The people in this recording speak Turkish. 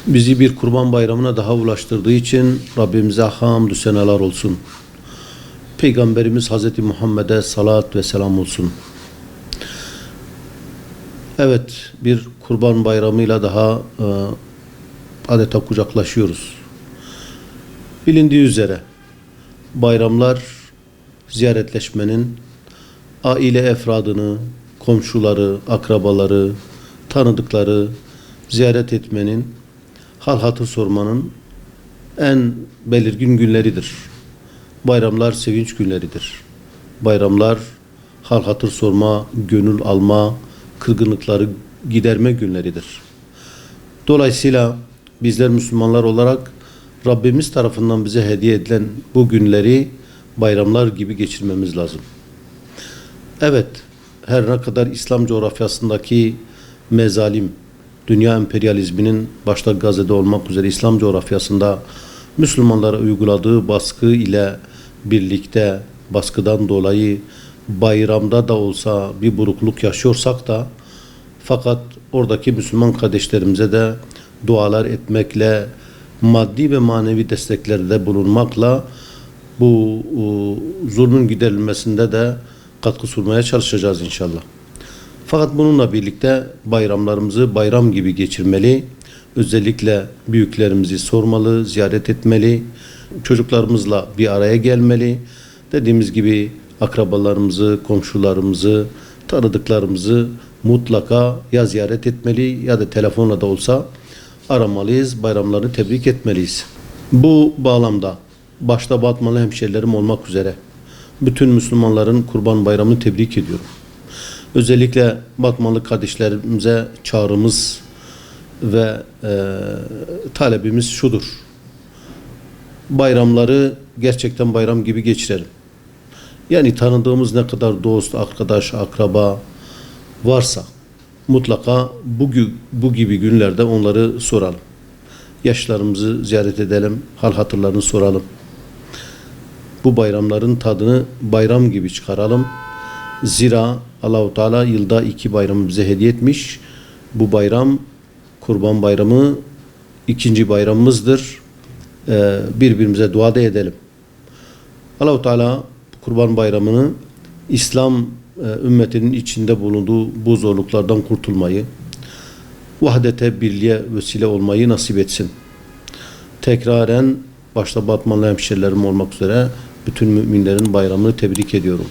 Bizi bir kurban bayramına daha ulaştırdığı için Rabbimize hamdü senalar olsun. Peygamberimiz Hazreti Muhammed'e salat ve selam olsun. Evet, bir kurban bayramıyla daha adeta kucaklaşıyoruz. Bilindiği üzere bayramlar ziyaretleşmenin, aile efradını, komşuları, akrabaları, tanıdıkları ziyaret etmenin, hal hatır sormanın en belirgin günleridir. Bayramlar sevinç günleridir. Bayramlar hal hatır sorma, gönül alma, kırgınlıkları giderme günleridir. Dolayısıyla bizler Müslümanlar olarak Rabbimiz tarafından bize hediye edilen bu günleri bayramlar gibi geçirmemiz lazım. Evet, her ne kadar İslam coğrafyasındaki mezalim, dünya emperyalizminin başta Gazze'de olmak üzere İslam coğrafyasında Müslümanlara uyguladığı baskı ile birlikte baskıdan dolayı bayramda da olsa bir burukluk yaşıyorsak da fakat oradaki Müslüman kardeşlerimize de dualar etmekle, maddi ve manevi desteklerde bulunmakla bu zulmün giderilmesinde de katkı sunmaya çalışacağız inşallah. Fakat bununla birlikte bayramlarımızı bayram gibi geçirmeli. Özellikle büyüklerimizi sormalı, ziyaret etmeli. Çocuklarımızla bir araya gelmeli. Dediğimiz gibi akrabalarımızı, komşularımızı, tanıdıklarımızı mutlaka ya ziyaret etmeli ya da telefonla da olsa aramalıyız, bayramlarını tebrik etmeliyiz. Bu bağlamda başta Batmanlı hemşerilerim olmak üzere bütün Müslümanların Kurban Bayramı'nı tebrik ediyorum. Özellikle Batmanlı kardeşlerimize çağrımız ve talebimiz şudur. Bayramları gerçekten bayram gibi geçirelim. Yani tanıdığımız ne kadar dost, arkadaş, akraba varsa mutlaka bu gibi günlerde onları soralım. Yaşlarımızı ziyaret edelim, hal hatırlarını soralım. Bu bayramların tadını bayram gibi çıkaralım. Zira Allah-u Teala yılda 2 bayramı bize hediye etmiş. Bu bayram Kurban Bayramı 2. bayramımızdır. Birbirimize dua da edelim. Allah-u Teala Kurban Bayramı'nı İslam ümmetinin içinde bulunduğu bu zorluklardan kurtulmayı, vahdete, birliğe vesile olmayı nasip etsin. Tekraren başta Batmanlı hemşerilerim olmak üzere bütün müminlerin bayramını tebrik ediyorum.